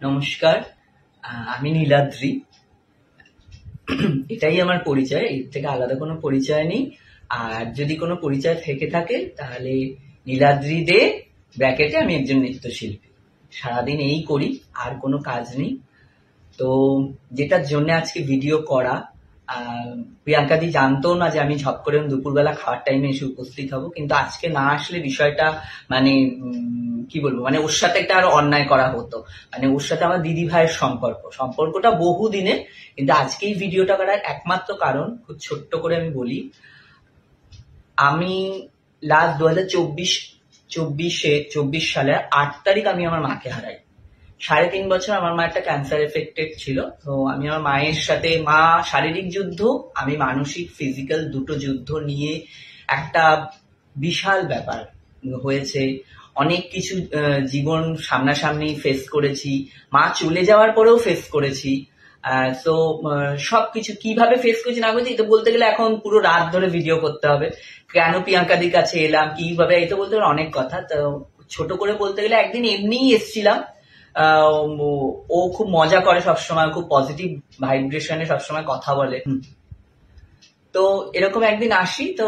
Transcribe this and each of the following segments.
নমস্কার, আমি নীলাদ্রি। এটাই আমার পরিচয়, এর থেকে আলাদা কোনো পরিচয় নেই। আর যদি কোনো পরিচয় থেকে থাকে তাহলে নীলাদ্রি দে ব্র্যাকেটে আমি একজন নৃত্যশিল্পী। সারাদিন এই করি, আর কোনো কাজ নেই। তো যেটার জন্য আজকে ভিডিও করা, প্রিয়াঙ্কাদি জানতো না যে আমি ঝপ করে দুপুরবেলা খাওয়ার টাইমে এসে উপস্থিত হব, কিন্তু আজকে না আসলে বিষয়টা মানে কি বলবো, মানে ওর সাথে একটা আরো অন্যায় করা হতো। মানে ওর সাথে আমার দিদি ভাইয়ের সম্পর্কটা বহু দিনে, কিন্তু আজকে এই ভিডিওটা করার একমাত্র কারণ, খুব ছোট্ট করে আমি বলি, আমি লাস্ট 2024 সালে 8 তারিখ আমি আমার মাকে হারাই। 3.5 বছর আমার মা একটা ক্যান্সার এফেক্টেড ছিল। তো আমি আমার মায়ের সাথে, মা শারীরিক যুদ্ধ, আমি মানসিক ফিজিক্যাল দুটো যুদ্ধ নিয়ে একটা বিশাল ব্যাপার হয়েছে। অনেক কিছু জীবন সামনাসামনি ফেস করেছি, মা চলে যাওয়ার পরেও ফেস করেছি। তো সবকিছু কিভাবে ফেস করেছি না করেছি তো বলতে গেলে এখন পুরো রাত ধরে ভিডিও করতে হবে। কেন প্রিয়াঙ্কাদির কাছে এলাম, কিভাবে, এই তো বলতে গেলে অনেক কথা। তো ছোট করে বলতে গেলে একদিন এমনিই এসছিলাম। ও খুব মজা করে সবসময়, খুব পজিটিভ ভাইব্রেশনে সবসময় কথা বলে। তো এরকম একদিন আসি, তো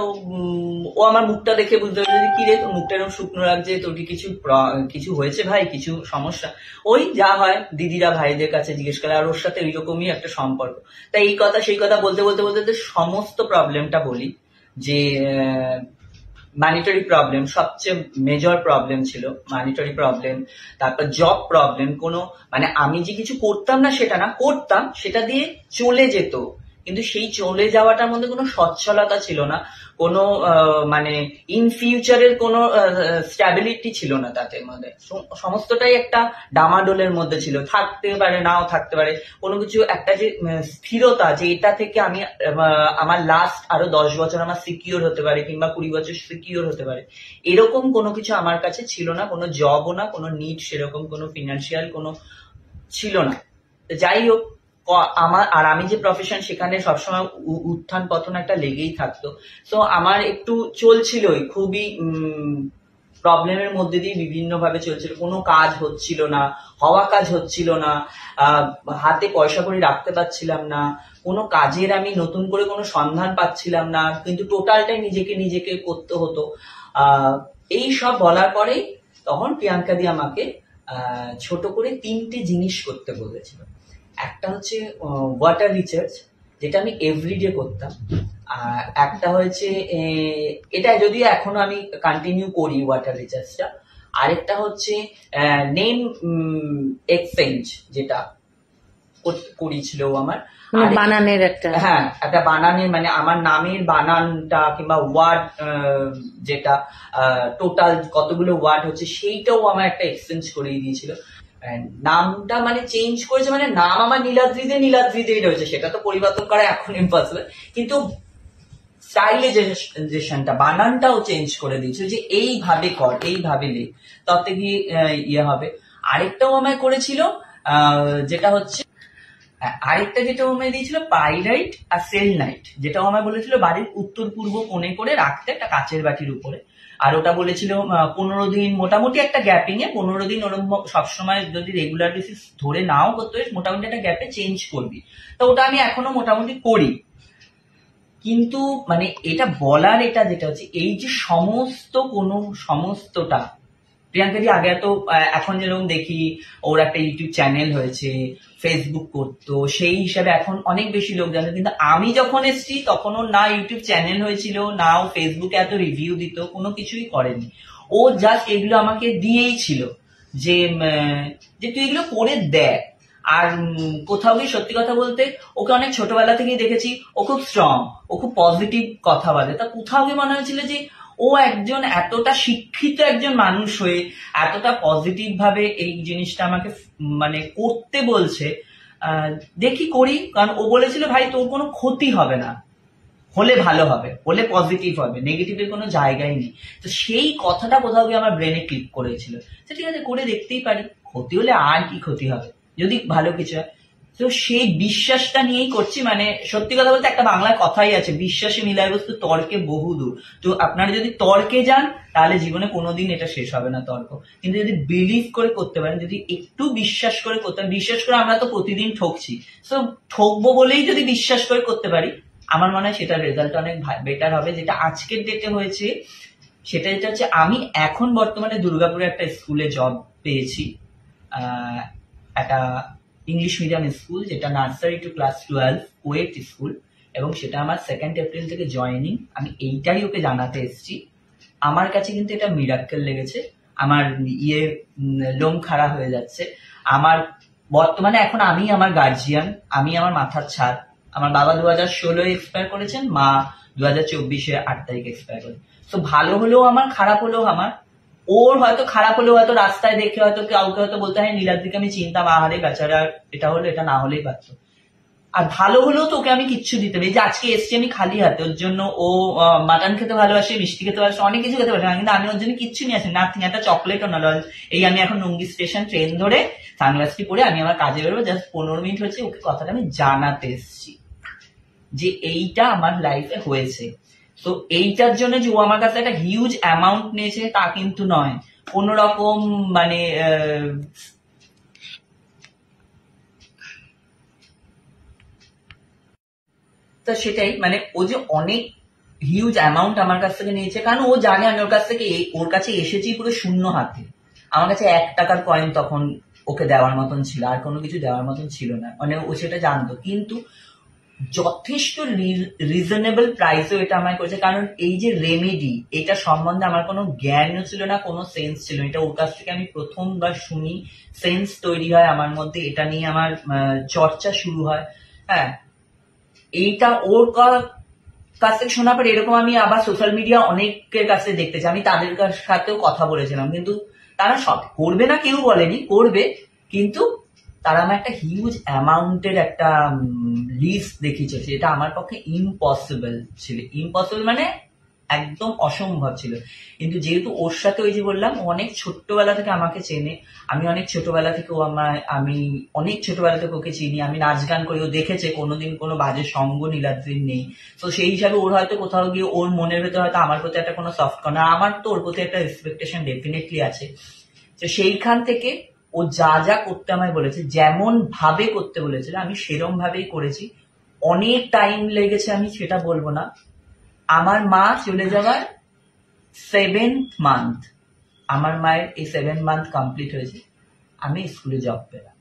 ও আমার মুখটা দেখে বুঝতে পারছে, কি রে তোর মুখটা এরকম শুকনো লাগছে, তোর কি কিছু হয়েছে ভাই, কিছু সমস্যা? ওই যা হয় দিদিরা ভাইদের কাছে জিজ্ঞেস করে, আর ওর সাথে ওইরকমই একটা সম্পর্ক। তাই এই কথা সেই কথা বলতে বলতে বলতে সমস্ত প্রবলেমটা বলি। যে ম্যানিটারি প্রবলেম, সবচেয়ে মেজর প্রবলেম ছিল ম্যানিটারি প্রবলেম। তারপর জব প্রবলেম, কোনো মানে আমি যে কিছু করতাম না সেটা না, করতাম, সেটা দিয়ে চলে যেত, কিন্তু সেই চলে যাওয়াটার মধ্যে কোনো সচ্ছলতা ছিল না, কোনো মানে ইন ফিউচারের কোনো স্ট্যাবিলিটি ছিল না তাদের মধ্যে। সমস্তটাই একটা ডামাডোলের মধ্যে ছিল, থাকতে পারে নাও থাকতে পারে, কোনো কিছু একটা যে স্থিরতা, যে এটা থেকে আমি আমার লাস্ট আরো 10 বছর আমার সিকিউর হতে পারে, কিংবা 20 বছর সিকিউর হতে পারে, এরকম কোনো কিছু আমার কাছে ছিল না। কোনো জবও না, কোনো নিড সেরকম কোনো ফিনান্সিয়াল কোনো ছিল না। যাই হোক, আমি যে প্রফেশন, সেখানে সবসময় উত্থান পতন একটা লেগেই থাকতো। তো আমার একটু চলছিলই, খুবই প্রবলেমের মধ্যে দিয়ে বিভিন্ন ভাবে চলছিল। কোনো কাজ হচ্ছিল না, হওয়া কাজ হচ্ছিল না, হাতে পয়সা করে রাখতে পারছিলাম না, কোনো কাজের আমি নতুন করে কোনো সন্ধান পাচ্ছিলাম না, কিন্তু টোটালটাই নিজেকে করতে হতো। এই সব বলার পরেই তখন প্রিয়াঙ্কাদি আমাকে ছোট করে 3টে জিনিস করতে বলেছিল। একটা হচ্ছে ওয়াটার রিচার্জ, যেটা আমি এভরিডে করতাম। আর একটা হচ্ছে, এটা যদিও এখনো আমি কন্টিনিউ করি ওয়াটার রিচার্জটা। আরেকটা হচ্ছে নেম এক্সচেঞ্জ, যেটা করেছিল আমার বানানের একটা, হ্যাঁ একটা বানানের, মানে আমার নামের বানানটা কিংবা ওয়ার্ড, যেটা টোটাল কতগুলো ওয়ার্ড হচ্ছে সেইটাও আমার একটা এক্সচেঞ্জ করিয়ে দিয়েছিল। নামটা মানে চেঞ্জ করেছে, মানে নাম আমার নীলাদ্রিতেই রয়েছে, সেটা তো পরিবর্তন করা এখন ইম্পসিবল, কিন্তু স্টাইলাইজেশনটা, বানানটাও চেঞ্জ করে দিয়েছিল, যে এইভাবে কর, এইভাবে লেখ, তাতে গিয়ে ইয়ে হবে। আরেকটাও আমায় করেছিল, যেটা হচ্ছে আরেকটা যেটা আমায় দিয়েছিল পাইরাইট আর সেল নাইট, যেটাও আমায় বলেছিল বাড়ির উত্তর পূর্ব কোণে করে রাখতে, একটা কাচের বাটির উপরে। আর ওটা বলেছিল 15 দিন, মোটামুটি একটা গ্যাপিং এ 15 দিন, ওরকম সবসময় যদি রেগুলার বেসিস ধরে নাও করতে হয়, মোটামুটি একটা গ্যাপে চেঞ্জ করবি। তো ওটা আমি এখনো মোটামুটি করি। কিন্তু মানে এটা বলার, এটা যেটা হচ্ছে, এই যে সমস্তটা প্রিয়াঙ্কাদি আগে তো, এখন যেরকম দেখি ওর একটা ইউটিউব চ্যানেল হয়েছে, ফেসবুক করতো, সেই হিসাবে এখন অনেক বেশি লোক জানে। কিন্তু আমি যখন এসছি তখন ওর না ইউটিউব চ্যানেল হয়েছিল, না ও ফেসবুকে এত রিভিউ দিত, কোনো কিছুই করেনি। ও জাস্ট এগুলো আমাকে দিয়েই ছিল, যে তুই এগুলো করে দেখ। আর কোথাও গিয়ে সত্যি কথা বলতে, ওকে অনেক ছোটবেলা থেকেই দেখেছি, ও খুব স্ট্রং, ও খুব পজিটিভ কথা বলে। তা কোথাও গিয়ে মনে হয়েছিল যে ও একজন এতটা শিক্ষিত একজন মানুষ হয়ে এতটা পজিটিভ ভাবে এই জিনিসটা আমাকে মানে করতে বলছে, দেখি করি। কারণ ও বলেছিল, ভাই তোর কোনো ক্ষতি হবে না, হলে ভালো হবে, হলে পজিটিভ হবে, নেগেটিভের কোনো জায়গায় নেই। তো সেই কথাটা কোথাও গিয়ে আমার ব্রেনে ক্লিক করেছিল, ঠিক আছে করে দেখতেই পারি, ক্ষতি হলে আর কি ক্ষতি হবে, যদি ভালো কিছু হয়। তো সেই বিশ্বাসটা নিয়েই করছি। মানে সত্যি কথা বলতে একটা বাংলায় কথাই আছে, বিশ্বাসে মিলায় বস্তু তর্কে বহুদূর। তো আপনারা যদি তর্কে যান তাহলে জীবনে কোনোদিন এটা শেষ হবে না তর্ক। কিন্তু যদি বিলিভ করে করতে পারেন, যদি একটু বিশ্বাস করে করতে পারেন, বিশ্বাস করে আমরা তো প্রতিদিন ঠকছি, তো ঠকবো বলেই যদি বিশ্বাস করে করতে পারি, আমার মনে হয় সেটার রেজাল্ট অনেক বেটার হবে। যেটা আজকের ডেটে হয়েছে সেটা যেটা হচ্ছে, আমি এখন বর্তমানে দুর্গাপুরে একটা স্কুলে জব পেয়েছি, একটা ইংলিশ মিডিয়াম স্কুল, যেটা নার্সারি টু ক্লাস 12 কোয়েট স্কুল, এবং সেটা আমার 2 এপ্রিল থেকে জয়েনিং। আমি এইটাই ওকে জানাতে এসেছি। আমার কাছে কিন্তু এটা মিরাক্কেল লেগেছে। আমার লোম খাড়া হয়ে যাচ্ছে। আমার বর্তমানে এখন আমি আমার গার্জিয়ান, আমি আমার মাথার ছাদ। আমার বাবা 2016 এক্সপায়ার করেছেন, মা 2024 8 তারিখ এক্সপায়ার করেন। তো ভালো হলেও আমার, খারাপ হলেও আমার। ওর হয়তো খারাপ হলেও হয়তো রাস্তায় দেখে হয়তো কাউকে হয়তো বলতে হয় নীলাদ্রিকে আমি চিনতাম, আহারে বেচারা, এটা হলো, এটা না হলেই পারতো। আর ভালো হলেও তোকে আমি কিচ্ছু দিতে পারি, যে আজকে এসছি আমি খালি হাতে, ওর জন্য ও মাটন খেতে ভালোবাসে, মিষ্টি খেতে ভালোবাসে, অনেক কিছু খেতে পারে, কিন্তু আমি ওর জন্য কিচ্ছু নিয়ে আসি, নাথিং, একটা চকলেটও না। এই আমি এখন নুঙ্গি স্টেশন ট্রেন ধরে সানগ্লাসটি পরে আমি আমার কাজে বেরোবো, জাস্ট 15 মিনিট হচ্ছে, ওকে কথাটা আমি জানাতে এসছি যে এইটা আমার লাইফে হয়েছে। তো এইটার জন্য যে ও আমার কাছে একটা হিউজ অ্যামাউন্ট নিয়েছে তা কিন্তু নয়, কোন রকম মানে তো সেটাই, মানে ও যে অনেক হিউজ অ্যামাউন্ট আমার কাছ থেকে নিয়েছে, কারণ ও জানে আমি ওর কাছ থেকে, ওর কাছে এসেছি পুরো শূন্য হাতে। আমার কাছে 1 টাকার কয়েন তখন ওকে দেওয়ার মতন ছিল, আর কোনো কিছু দেওয়ার মতন ছিল না, মানে ও সেটা জানতো। কিন্তু যথেষ্ট রিজনেবল প্রাইসেও এটা আমায় করেছে, কারণ এই যে রেমেডি, এটা সম্বন্ধে আমার কোনো জ্ঞানও ছিল না, কোনো সেন্স ছিল না। এটা ওর কাছ থেকে আমি প্রথমবার শুনি, সেন্স তৈরি হয় আমার মধ্যে, এটা নিয়ে আমার চর্চা শুরু হয়। হ্যাঁ, এইটা ওর কাছ থেকে শোনার পর এরকম আমি আবার সোশ্যাল মিডিয়া অনেকের কাছে দেখতেছি, আমি তাদের সাথেও কথা বলেছিলাম, কিন্তু তারা সব করবে না, কেউ বলেনি করবে, কিন্তু তারা আমার একটা হিউজ অ্যামাউন্টের একটা লিস্ট দেখিয়েছে, যেটা আমার পক্ষে ইম্পসিবল ছিল। ইম্পসিবল মানে একদম অসম্ভব ছিল। কিন্তু যেহেতু ওর সাথে ওই যে বললাম, ও অনেক ছোট্টবেলা থেকে আমাকে চেনে, আমি অনেক ছোটবেলা থেকে আমি অনেক ছোটবেলা থেকে ওকে চিনি, আমি নাচ গান করি, ও দেখেছে কোনোদিন কোনো বাজে সঙ্গ নীলাদ্রির নেই। তো সেই হিসাবে ওর হয়তো কোথাও গিয়ে ওর মনের ভেতরে হয়তো আমার প্রতি একটা কোনো সফট কর্নার, আমার তো ওর প্রতি একটা এক্সপেকটেশন ডেফিনেটলি আছে। তো সেইখান থেকে ও যা যা করতে আমায় বলেছে, যেমন ভাবে করতে বলেছিল, আমি সেরম ভাবেই করেছি। অনেক টাইম লেগেছে, আমি সেটা বলবো না। আমার মা চলে যাওয়ার 7th মান্থ, আমার মায়ের এই 7 মান্থ কমপ্লিট হয়েছে, আমি স্কুলে জব পেলাম,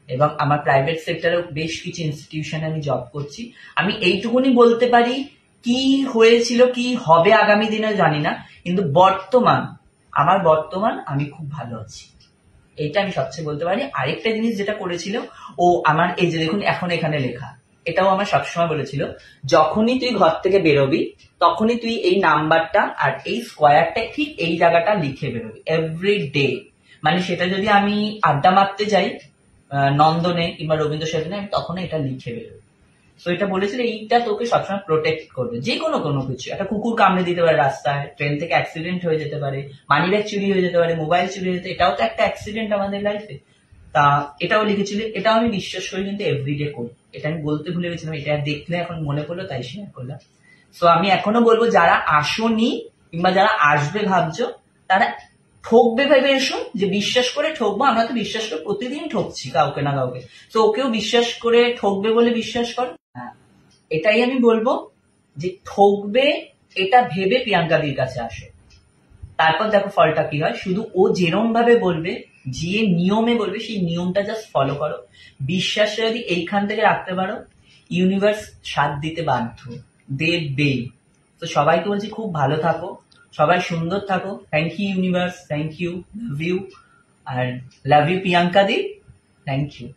এবং আমার প্রাইভেট সেক্টরেও বেশ কিছু ইনস্টিটিউশনে আমি জব করছি। আমি এইটুকুনি বলতে পারি, কি হয়েছিল কি হবে আগামী দিনে জানি না, কিন্তু বর্তমান আমি খুব ভালো আছি, এইটা আমি সবচেয়ে বলতে পারি। আরেকটা জিনিস যেটা করেছিল ও, আমার এই যে দেখুন এখন এখানে লেখা, এটাও আমার সবসময় বলেছিল, যখনই তুই ঘর থেকে বেরোবি তখনই তুই এই নাম্বারটা আর এই স্কোয়ারটা ঠিক এই জায়গাটা লিখে বেরোবি এভরি ডে। মানে সেটা যদি আমি আড্ডা মারতে যাই নন্দনে কিংবা রবীন্দ্র সদনে, আমি তখন এটা লিখে বেরোবি। তো এটা বলেছিল এইটা তোকে সবসময় প্রোটেক্ট করবে, যে কোনো কিছু, একটা কুকুর কামড়ে দিতে পারে রাস্তায়, ট্রেন থেকে অ্যাক্সিডেন্ট হয়ে যেতে পারে, মানিব্যাগ চুরি হয়ে যেতে পারে, মোবাইল চুরি হয়ে যেতে, এটাও তো একটা অ্যাক্সিডেন্ট আমাদের লাইফে। তা এটাও লিখেছিল, এটাও আমি বিশ্বাস করি, কিন্তু এভরিডে করি। এটা আমি বলতে ভুলে গেছিলাম, এটা দেখলে এখন মনে পড়লো তাই শেয়ার করলাম। তো আমি এখনো বলবো, যারা আসোনি কিংবা যারা আসবে ভাবছো, তারা ঠকবে ভেবে এসো, যে বিশ্বাস করে ঠকবো, আমরা তো বিশ্বাস করে প্রতিদিন ঠকছি কাউকে না কাউকে, তো ওকেও বিশ্বাস করে ঠকবে বলে বিশ্বাস করো। এটাই আমি বলবো, যে ঠকবে এটা ভেবে প্রিয়াঙ্কাদির কাছে আসো, তারপর দেখো ফলটা কি হয়। শুধু ও যেরম ভাবে বলবে, যে নিয়মে বলবে, সেই নিয়মটা জাস্ট ফলো করো। বিশ্বাসটা যদি এইখান থেকে রাখতে পারো, ইউনিভার্স সাথ দিতে বাধ্য, দেবে। তো সবাইকে বলছি খুব ভালো থাকো, সবাই সুন্দর থাকো। Thank you universe, thank you, love you, আর লাভ ইউ প্রিয়াঙ্কা দি, থ্যাংক ইউ।